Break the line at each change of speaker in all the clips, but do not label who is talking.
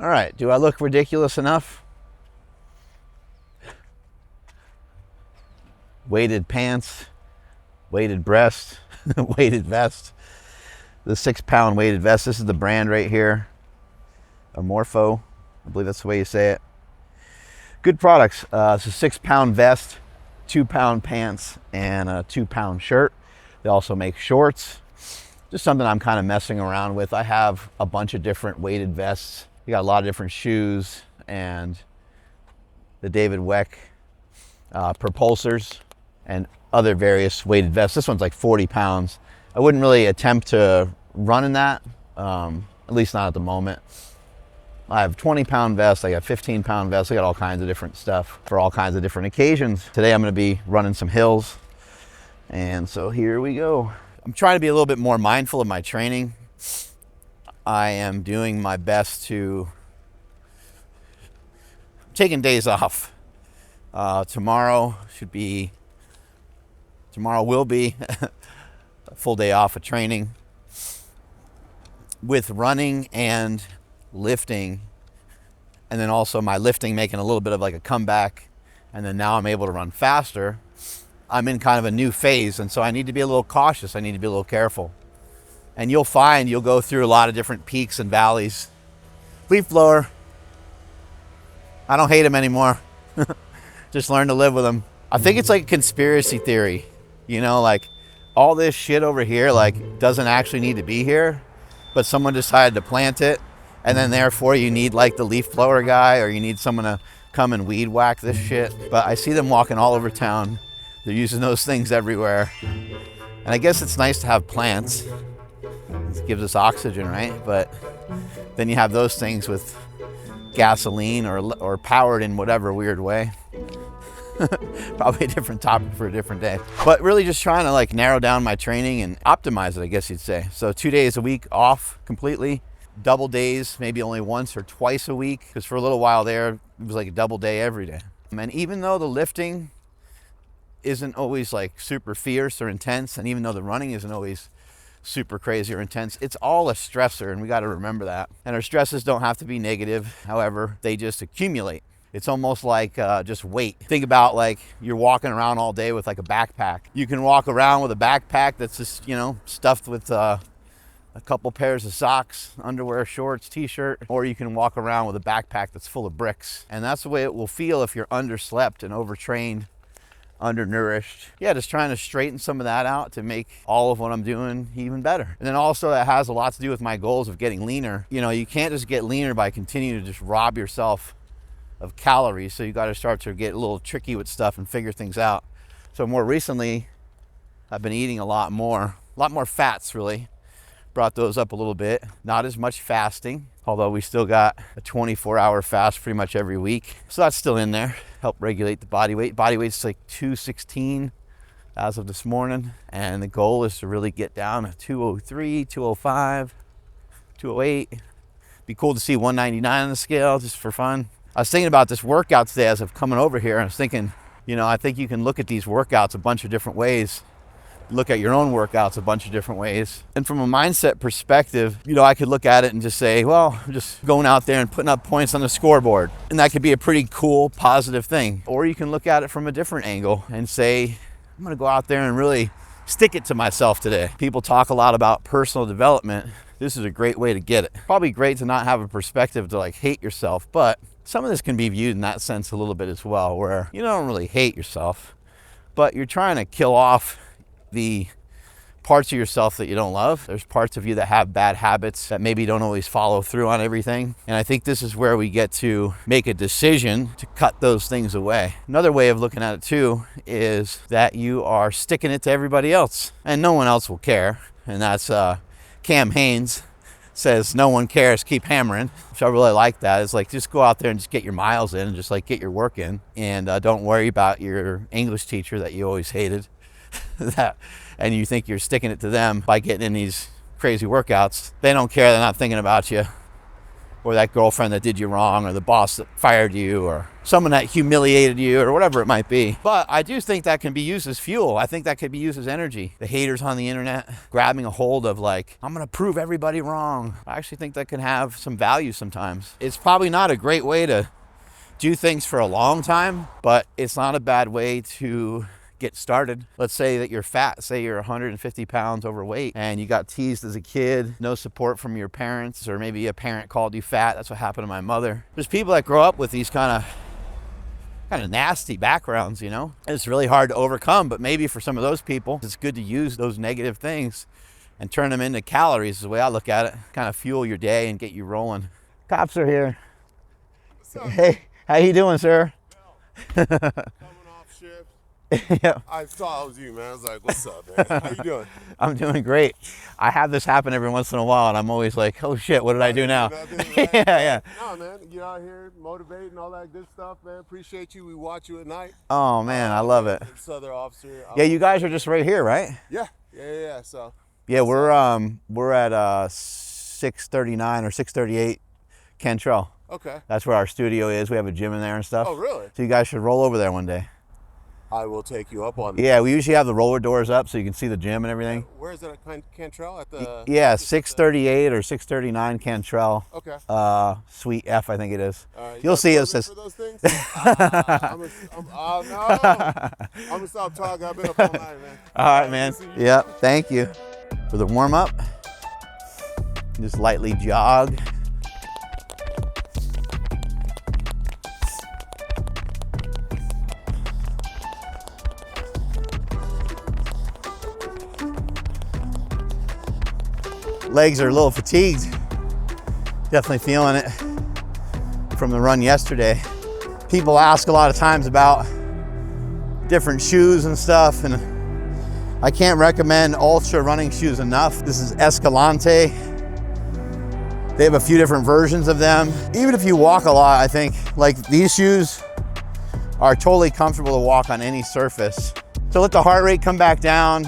All right, do I look ridiculous enough? Weighted pants, weighted breast, weighted vest. The 6-pound weighted vest. This is the brand right here, Morpho. I believe that's the way you say it. Good products. It's a 6-pound vest, 2-pound pants, and a 2-pound shirt. They also make shorts. Just something I'm kind of messing around with. I have a bunch of different weighted vests. You got a lot of different shoes and the David Weck propulsors and other various weighted vests. This one's like 40 pounds. I wouldn't really attempt to run in that, at least not at the moment. I have 20-pound vests, I got 15-pound vests, I got all kinds of different stuff for all kinds of different occasions. Today I'm gonna be running some hills, and so here we go. I'm trying to be a little bit more mindful of my training. I am doing my best to, taking days off. Tomorrow will be a full day off of training. With running and lifting, and then also my lifting making a little bit of like a comeback, and then now I'm able to run faster. I'm in kind of a new phase, and so I need to be a little cautious. I need to be a little careful. And you'll find you'll go through a lot of different peaks and valleys. Leaf blower. I don't hate him anymore. Just learn to live with him. I think it's like a conspiracy theory. You know, like all this shit over here like doesn't actually need to be here, but someone decided to plant it, and then therefore you need like the leaf blower guy, or you need someone to come and weed whack this shit. But I see them walking all over town. They're using those things everywhere. And I guess it's nice to have plants. It gives us oxygen, right? But then you have those things with gasoline or powered in whatever weird way. Probably a different topic for a different day. But really just trying to like narrow down my training and optimize it, I guess you'd say. So 2 days a week off completely. Double days, maybe only once or twice a week. Because for a little while there, it was like a double day every day. And even though the lifting isn't always like super fierce or intense, and even though the running isn't always super crazy or intense, it's all a stressor, and we got to remember that. And our stresses don't have to be negative. However, they just accumulate. It's almost like just weight. Think about like you're walking around all day with like a backpack. You can walk around with a backpack that's just, you know, stuffed with a couple pairs of socks, underwear, shorts, t-shirt, or you can walk around with a backpack that's full of bricks. And that's the way it will feel if you're underslept and overtrained, undernourished. Yeah, just trying to straighten some of that out to make all of what I'm doing even better. And then also that has a lot to do with my goals of getting leaner. You know, you can't just get leaner by continuing to just rob yourself of calories. So you got to start to get a little tricky with stuff and figure things out. So more recently, I've been eating a lot more fats really. Brought those up a little bit. Not as much fasting, although we still got a 24-hour fast pretty much every week. So that's still in there. Help regulate the body weight. Body weight's like 216 as of this morning. And the goal is to really get down to 203, 205, 208. Be cool to see 199 on the scale just for fun. I was thinking about this workout today as I'm coming over here. I was thinking, you know, I think you can look at these workouts a bunch of different ways. Look at your own workouts a bunch of different ways. And from a mindset perspective, you know, I could look at it and just say, well, I'm just going out there and putting up points on the scoreboard. And that could be a pretty cool, positive thing. Or you can look at it from a different angle and say, I'm gonna go out there and really stick it to myself today. People talk a lot about personal development. This is a great way to get it. Probably great to not have a perspective to like hate yourself, but some of this can be viewed in that sense a little bit as well, where you don't really hate yourself, but you're trying to kill off the parts of yourself that you don't love. There's parts of you that have bad habits that maybe don't always follow through on everything. And I think this is where we get to make a decision to cut those things away. Another way of looking at it too is that you are sticking it to everybody else and no one else will care. And that's Cam Hanes says, no one cares, keep hammering, which I really like that. It's like, just go out there and just get your miles in and just like get your work in. And don't worry about your English teacher that you always hated. And you think you're sticking it to them by getting in these crazy workouts. They don't care. They're not thinking about you. or that girlfriend that did you wrong, or the boss that fired you, or someone that humiliated you, or whatever it might be. But I do think that can be used as fuel. I think that could be used as energy. The haters on the internet grabbing a hold of like, I'm gonna prove everybody wrong. I actually think that can have some value sometimes. It's probably not a great way to do things for a long time, but it's not a bad way to get started. Let's say that you're fat, say you're 150 pounds overweight, and you got teased as a kid, no support from your parents, or maybe a parent called you fat. That's what happened to my mother. There's people that grow up with these kind of nasty backgrounds, you know? And it's really hard to overcome, but maybe for some of those people, it's good to use those negative things and turn them into calories, is the way I look at it. Kind of fuel your day and get you rolling. Cops are here.
What's up?
Hey, how you doing, sir?
Coming off shift.
Yeah.
I saw it was you, man. I was like, what's up, man? How you doing?
I'm doing great. I have this happen every once in a while, and I'm always like, oh shit, what did I do now? Yeah.
No, man, you out here motivating, all that good stuff, man. Appreciate you. We watch you at night.
Oh man, I love it.
Southern officer.
Yeah, you guys are just right here, right?
Yeah. So.
Yeah, we're at 639 or 638 Cantrell.
Okay.
That's where our studio is. We have a gym in there and stuff.
Oh, really?
So you guys should roll over there one day.
I will take you up on that.
Yeah, we usually have the roller doors up so you can see the gym and everything.
Where is it at Cantrell? At the.
Yeah, 638 or 639 Cantrell.
Okay.
Suite F, I think it is.
You
You'll see it says.
For those things? I'm gonna stop talking. I've been up all night, man.
All right, man. Yep. Thank you for the warm up. Just lightly jog. Legs are a little fatigued. Definitely feeling it from the run yesterday. People ask a lot of times about different shoes and stuff, and I can't recommend ultra running shoes enough. This is Escalante. They have a few different versions of them. Even if you walk a lot, I think like these shoes are totally comfortable to walk on any surface. So let the heart rate come back down.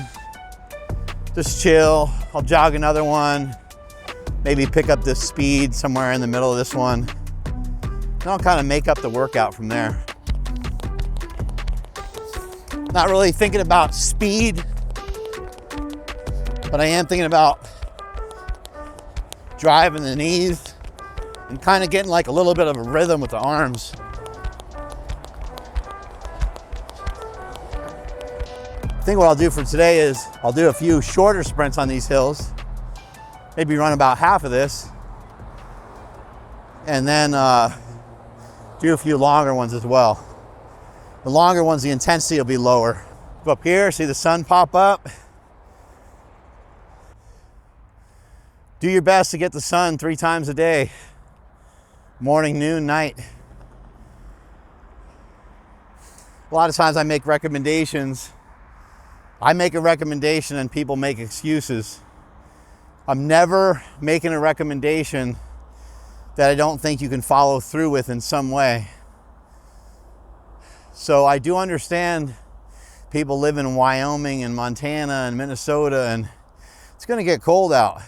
Just chill. I'll jog another one. Maybe pick up this speed somewhere in the middle of this one. And I'll kind of make up the workout from there. Not really thinking about speed, but I am thinking about driving the knees and kind of getting like a little bit of a rhythm with the arms. I think what I'll do for today is I'll do a few shorter sprints on these hills, maybe run about half of this, and then do a few longer ones as well. The longer ones, the intensity will be lower. Go up here, see the sun pop up. Do your best to get the sun 3 times a day, morning, noon, night. A lot of times I make recommendations. I make a recommendation and people make excuses. I'm never making a recommendation that I don't think you can follow through with in some way. So I do understand people live in Wyoming and Montana and Minnesota, and it's gonna get cold out.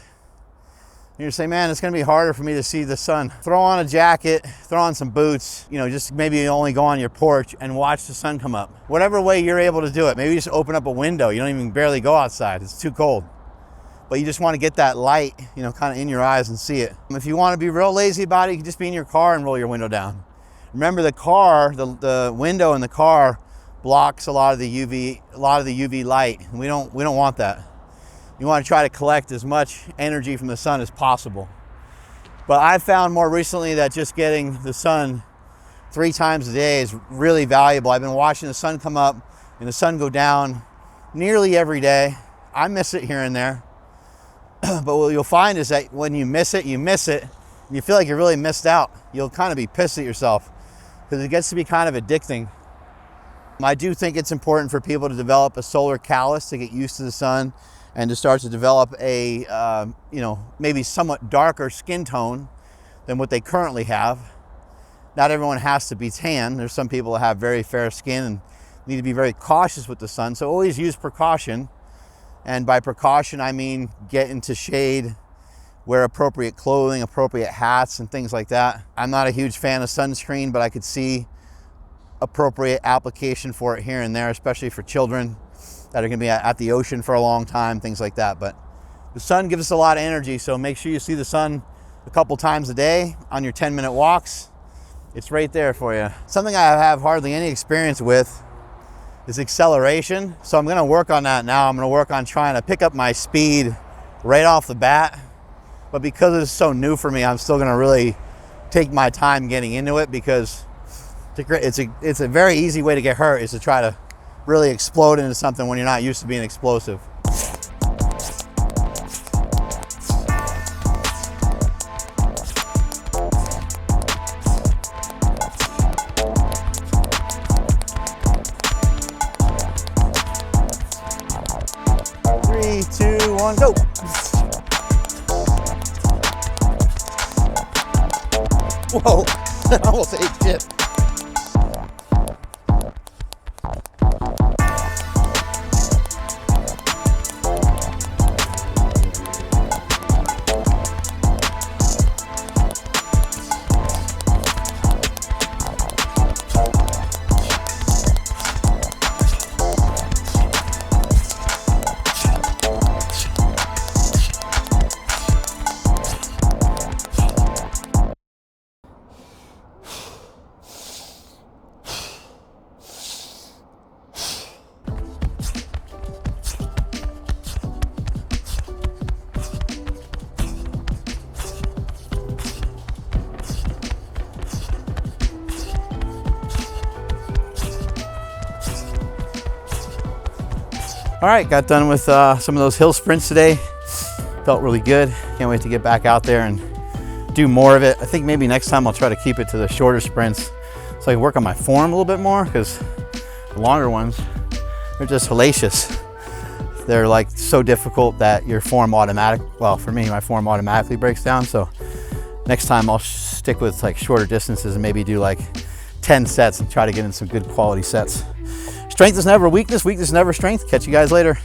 You're saying, man, it's gonna be harder for me to see the sun. Throw on a jacket, throw on some boots, you know, just maybe only go on your porch and watch the sun come up. Whatever way you're able to do it. Maybe just open up a window. You don't even barely go outside. It's too cold. But you just wanna get that light, you know, kind of in your eyes and see it. If you wanna be real lazy about it, you can just be in your car and roll your window down. Remember the car, the window in the car blocks a lot of the UV light, and we don't want that. You want to try to collect as much energy from the sun as possible. But I've found more recently that just getting the sun 3 times a day is really valuable. I've been watching the sun come up and the sun go down nearly every day. I miss it here and there. But what you'll find is that when you miss it, and you feel like you really missed out. You'll kind of be pissed at yourself because it gets to be kind of addicting. I do think it's important for people to develop a solar callus to get used to the sun and to start to develop a, maybe somewhat darker skin tone than what they currently have. Not everyone has to be tan. There's some people that have very fair skin and need to be very cautious with the sun. So always use precaution. And by precaution, I mean get into shade, wear appropriate clothing, appropriate hats and things like that. I'm not a huge fan of sunscreen, but I could see appropriate application for it here and there, especially for children that are gonna be at the ocean for a long time, things like that. But the sun gives us a lot of energy, so make sure you see the sun a couple times a day on your 10-minute walks. It's right there for you. Something I have hardly any experience with is acceleration. So I'm gonna work on that now. I'm gonna work on trying to pick up my speed right off the bat. But because it's so new for me, I'm still gonna really take my time getting into it, because it's a very easy way to get hurt, is to try to really explode into something when you're not used to being explosive. Three, two, one, go. Whoa, I almost ate shit. All right, got done with some of those hill sprints today. Felt really good. Can't wait to get back out there and do more of it. I think maybe next time I'll try to keep it to the shorter sprints so I can work on my form a little bit more, because the longer ones, they're just hellacious. They're like so difficult that your form well, for me, my form automatically breaks down. So next time I'll stick with like shorter distances and maybe do like 10 sets and try to get in some good quality sets. Strength is never weakness, weakness is never strength. Catch you guys later.